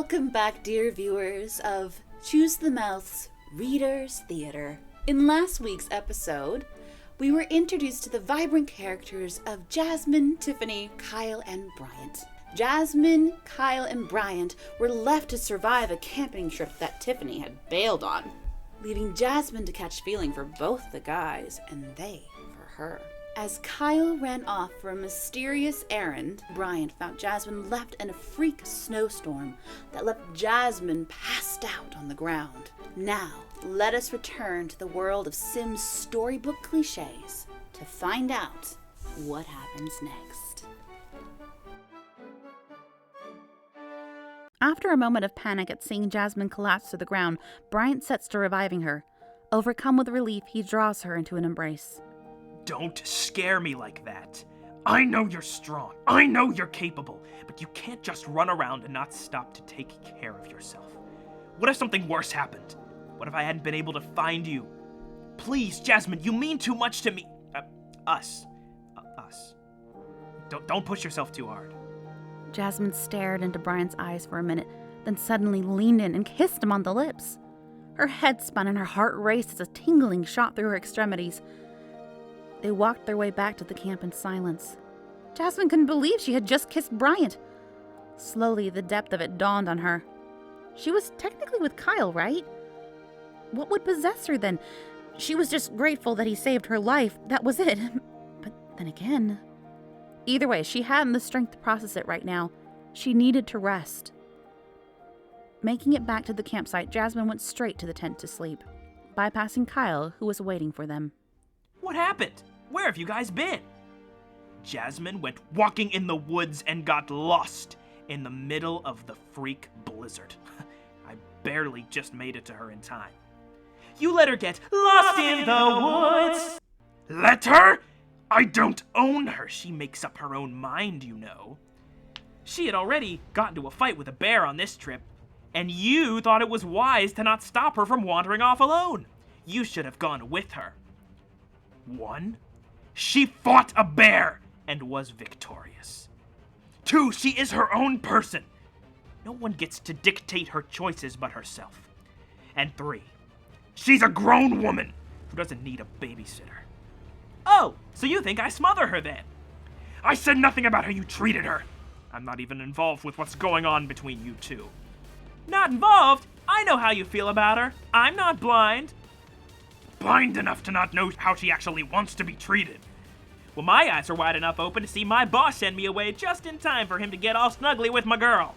Welcome back, dear viewers of Choose the Mouth's Readers Theater. In last week's episode, we were introduced to the vibrant characters of Jasmine, Tiffany, Kyle, and Bryant. Jasmine, Kyle, and Bryant were left to survive a camping trip that Tiffany had bailed on, leaving Jasmine to catch feeling for both the guys and they for her. As Kyle ran off for a mysterious errand, Bryant found Jasmine left in a freak snowstorm that left Jasmine passed out on the ground. Now, let us return to the world of Sim's storybook cliches to find out what happens next. After a moment of panic at seeing Jasmine collapse to the ground, Bryant sets to reviving her. Overcome with relief, he draws her into an embrace. Don't scare me like that. I know you're strong. I know you're capable. But you can't just run around and not stop to take care of yourself. What if something worse happened? What if I hadn't been able to find you? Please, Jasmine, you mean too much to me. Us. Don't push yourself too hard. Jasmine stared into Bryant's eyes for a minute, then suddenly leaned in and kissed him on the lips. Her head spun and her heart raced as a tingling shot through her extremities. They walked their way back to the camp in silence. Jasmine couldn't believe she had just kissed Bryant. Slowly, the depth of it dawned on her. She was technically with Kyle, right? What would possess her then? She was just grateful that he saved her life. That was it. But then again... Either way, she hadn't the strength to process it right now. She needed to rest. Making it back to the campsite, Jasmine went straight to the tent to sleep, bypassing Kyle, who was waiting for them. What happened? Where have you guys been? Jasmine went walking in the woods and got lost in the middle of the freak blizzard. I barely just made it to her in time. You let her get lost in the woods. Let her? I don't own her. She makes up her own mind, you know. She had already gotten into a fight with a bear on this trip, and you thought it was wise to not stop her from wandering off alone. You should have gone with her. 1, she fought a bear and was victorious. 2, she is her own person. No one gets to dictate her choices but herself. And 3, she's a grown woman who doesn't need a babysitter. Oh, so you think I smother her then? I said nothing about how you treated her. I'm not even involved with what's going on between you two. Not involved? I know how you feel about her. I'm not blind. Blind enough to not know how she actually wants to be treated. Well, my eyes are wide enough open to see my boss send me away just in time for him to get all snuggly with my girl.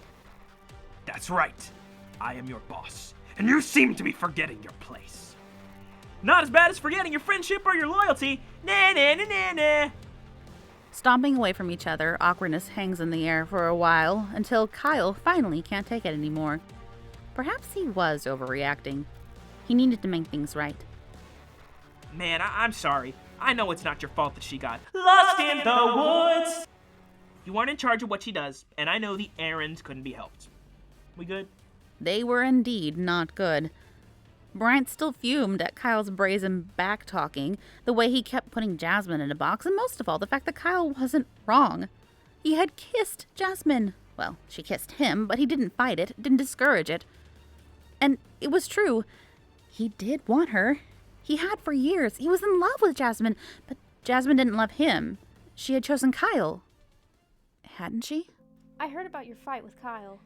That's right. I am your boss, and you seem to be forgetting your place. Not as bad as forgetting your friendship or your loyalty. Nah, nah, nah, nah, nah. Stomping away from each other, awkwardness hangs in the air for a while until Kyle finally can't take it anymore. Perhaps he was overreacting. He needed to make things right. Man, I'm sorry. I know it's not your fault that she got lost in the woods. You aren't in charge of what she does, and I know the errands couldn't be helped. We good? They were indeed not good. Bryant still fumed at Kyle's brazen back-talking, the way he kept putting Jasmine in a box, and most of all, the fact that Kyle wasn't wrong. He had kissed Jasmine. Well, she kissed him, but he didn't fight it, didn't discourage it. And it was true. He did want her. He had for years. He was in love with Jasmine, but Jasmine didn't love him. She had chosen Kyle. Hadn't she? I heard about your fight with Kyle.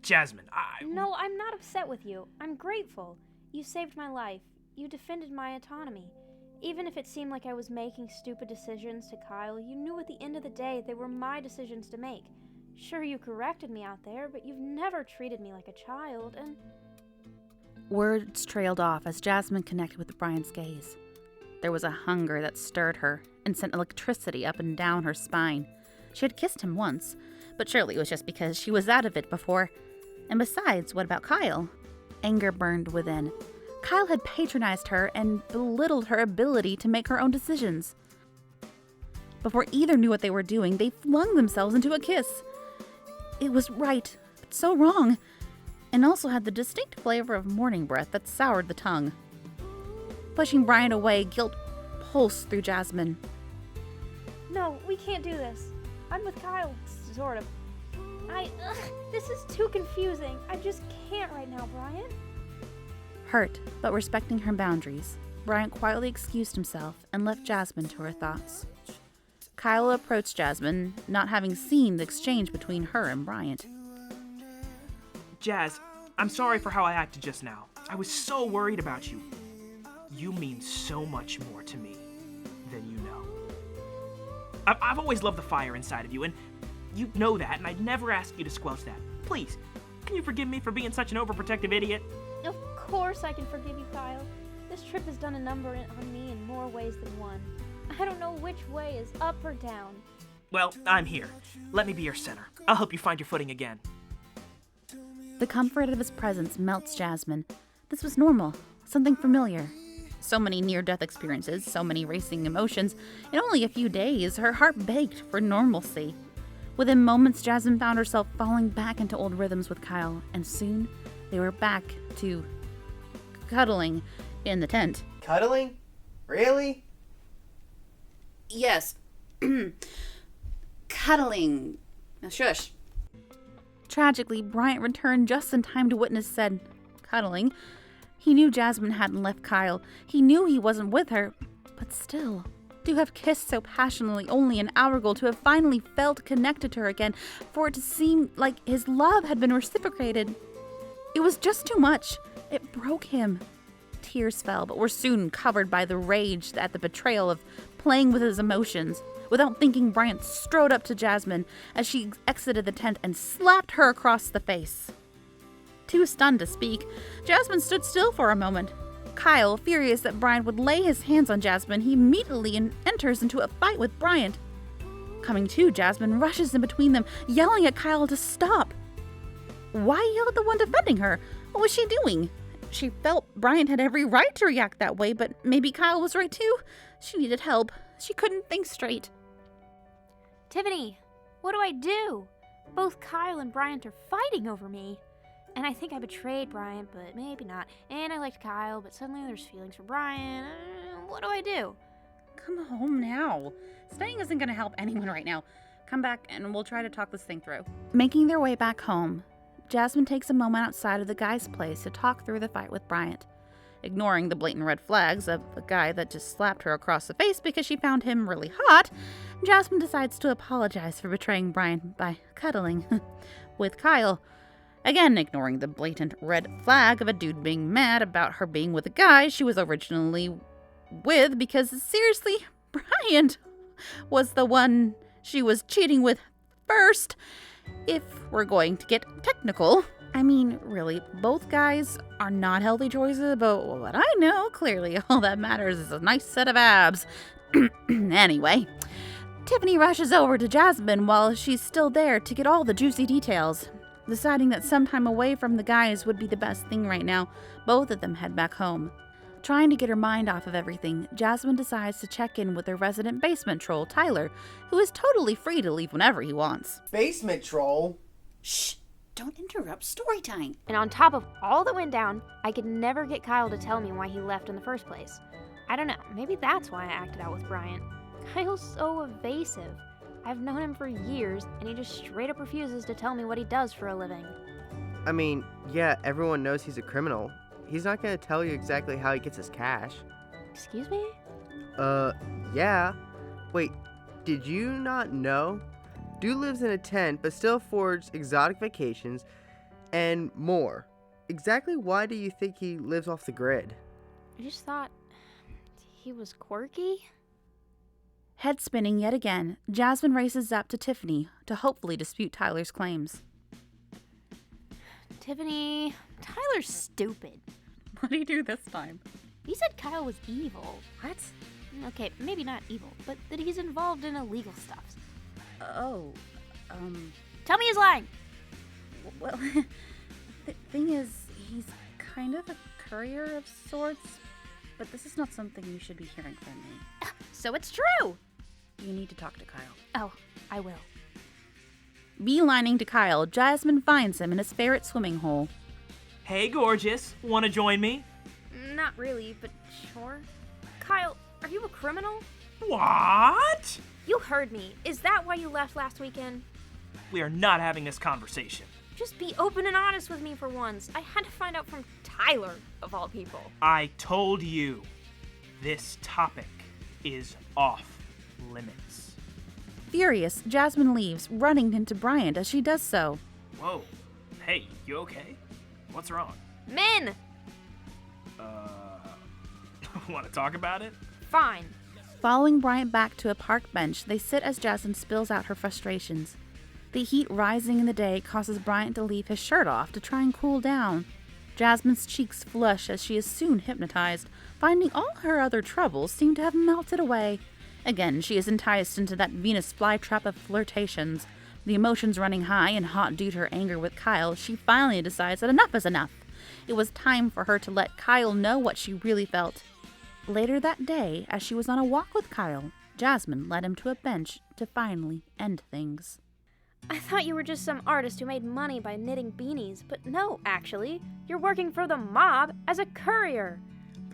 Jasmine, No, I'm not upset with you. I'm grateful. You saved my life. You defended my autonomy. Even if it seemed like I was making stupid decisions to Kyle, you knew at the end of the day they were my decisions to make. Sure, you corrected me out there, but you've never treated me like a child, and... Words trailed off as Jasmine connected with Bryant's gaze. There was a hunger that stirred her and sent electricity up and down her spine. She had kissed him once, but surely it was just because she was out of it before. And besides, what about Kyle? Anger burned within. Kyle had patronized her and belittled her ability to make her own decisions. Before either knew what they were doing, they flung themselves into a kiss. It was right, but so wrong, and also had the distinct flavor of morning breath that soured the tongue. Pushing Bryant away, guilt pulsed through Jasmine. No, we can't do this. I'm with Kyle, sort of. This is too confusing. I just can't right now, Bryant. Hurt, but respecting her boundaries, Bryant quietly excused himself and left Jasmine to her thoughts. Kyle approached Jasmine, not having seen the exchange between her and Bryant. Jazz, I'm sorry for how I acted just now. I was so worried about you. You mean so much more to me than you know. I've always loved the fire inside of you, and you know that, and I'd never ask you to squelch that. Please, can you forgive me for being such an overprotective idiot? Of course I can forgive you, Kyle. This trip has done a number on me in more ways than one. I don't know which way is up or down. Well, I'm here. Let me be your center. I'll help you find your footing again. The comfort of his presence melts Jasmine. This was normal, something familiar. So many near-death experiences, so many racing emotions. In only a few days, her heart begged for normalcy. Within moments, Jasmine found herself falling back into old rhythms with Kyle, and soon they were back to cuddling in the tent. Cuddling? Really? Yes. Cuddling. Now shush. Tragically, Bryant returned just in time to witness said cuddling. He knew Jasmine hadn't left Kyle. He knew he wasn't with her, but still, to have kissed so passionately only an hour ago, to have finally felt connected to her again, for it to seem like his love had been reciprocated. It was just too much. It broke him. Tears fell, but were soon covered by the rage at the betrayal of playing with his emotions. Without thinking, Bryant strode up to Jasmine as she exited the tent and slapped her across the face. Too stunned to speak, Jasmine stood still for a moment. Kyle, furious that Bryant would lay his hands on Jasmine, he immediately enters into a fight with Bryant. Coming to, Jasmine rushes in between them, yelling at Kyle to stop. Why yell at the one defending her? What was she doing? She felt Bryant had every right to react that way, but maybe Kyle was right too. She needed help. She couldn't think straight. Tiffany, what do I do? Both Kyle and Bryant are fighting over me. And I think I betrayed Bryant, but maybe not. And I liked Kyle, but suddenly there's feelings for Bryant. What do I do? Come home now. Staying isn't going to help anyone right now. Come back and we'll try to talk this thing through. Making their way back home, Jasmine takes a moment outside of the guy's place to talk through the fight with Bryant. Ignoring the blatant red flags of the guy that just slapped her across the face because she found him really hot, Jasmine decides to apologize for betraying Bryant by cuddling with Kyle. Again, ignoring the blatant red flag of a dude being mad about her being with a guy she was originally with because, seriously, Bryant was the one she was cheating with first. If we're going to get technical, I mean, really, both guys are not healthy choices, but what I know, clearly all that matters is a nice set of abs. Anyway, Tiffany rushes over to Jasmine while she's still there to get all the juicy details. Deciding that some time away from the guys would be the best thing right now, both of them head back home. Trying to get her mind off of everything, Jasmine decides to check in with her resident basement troll, Tyler, who is totally free to leave whenever he wants. Basement troll? Shh! Don't interrupt story time. And on top of all that went down, I could never get Kyle to tell me why he left in the first place. I don't know, maybe that's why I acted out with Bryant. Kyle's so evasive. I've known him for years, and he just straight up refuses to tell me what he does for a living. I mean, yeah, everyone knows he's a criminal. He's not gonna tell you exactly how he gets his cash. Excuse me? Yeah. Wait, did you not know? Dude lives in a tent, but still affords exotic vacations and more. Exactly why do you think he lives off the grid? I just thought he was quirky. Head spinning yet again, Jasmine races up to Tiffany to hopefully dispute Tyler's claims. Tiffany, Tyler's stupid. What did he do this time? He said Kyle was evil. What? Okay, maybe not evil, but that he's involved in illegal stuff. Tell me he's lying! Well, the thing is, he's kind of a courier of sorts, but this is not something you should be hearing from me. So it's true! You need to talk to Kyle. Oh, I will. Beelining to Kyle, Jasmine finds him in his ferret swimming hole. Hey, gorgeous. Want to join me? Not really, but sure. Kyle, are you a criminal? What? You heard me. Is that why you left last weekend? We are not having this conversation. Just be open and honest with me for once. I had to find out from Tyler, of all people. I told you, this topic is off limits. Furious, Jasmine leaves, running into Bryant as she does so. Whoa. Hey, you okay? What's wrong? Men! Want to talk about it? Fine. Following Bryant back to a park bench, they sit as Jasmine spills out her frustrations. The heat rising in the day causes Bryant to leave his shirt off to try and cool down. Jasmine's cheeks flush as she is soon hypnotized, finding all her other troubles seem to have melted away. Again, she is enticed into that Venus flytrap of flirtations. The emotions running high and hot due to her anger with Kyle, she finally decides that enough is enough. It was time for her to let Kyle know what she really felt. Later that day, as she was on a walk with Kyle, Jasmine led him to a bench to finally end things. I thought you were just some artist who made money by knitting beanies, but no, actually. You're working for the mob as a courier.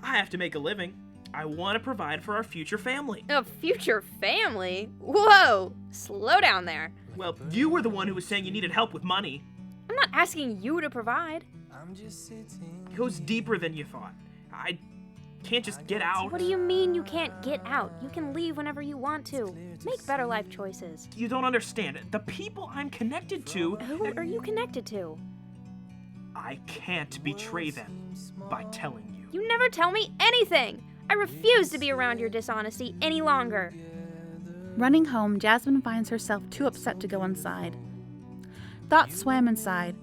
I have to make a living. I want to provide for our future family. A future family? Whoa! Slow down there. Well, you were the one who was saying you needed help with money. I'm not asking you to provide. It goes deeper than you thought. I can't just get out. What do you mean you can't get out? You can leave whenever you want to. Make better life choices. You don't understand. The people I'm connected to... Who are you connected to? I can't betray them by telling you. You never tell me anything! I refuse to be around your dishonesty any longer. Running home, Jasmine finds herself too upset to go inside. Thoughts swam inside.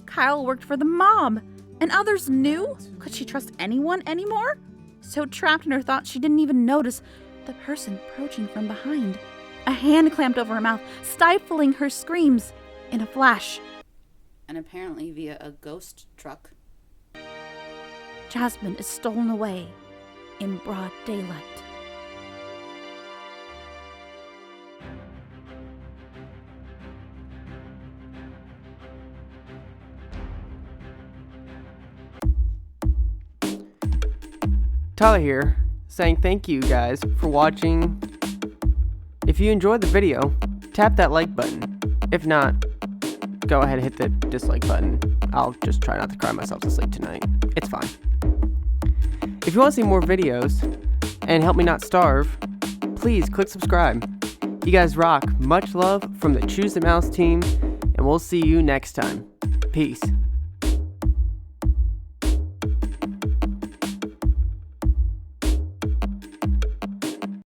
Kyle worked for the mob, and others knew? Could she trust anyone anymore? So trapped in her thoughts, she didn't even notice the person approaching from behind. A hand clamped over her mouth, stifling her screams. In a flash, And apparently via a ghost truck. Jasmine is stolen away in broad daylight. Tyler here, saying thank you guys for watching. If you enjoyed the video, tap that like button. If not, go ahead and hit the dislike button. I'll just try not to cry myself to sleep tonight. It's fine. If you want to see more videos and help me not starve, please click subscribe. You guys rock. Much love from the Choose the Mouse team, and we'll see you next time. Peace.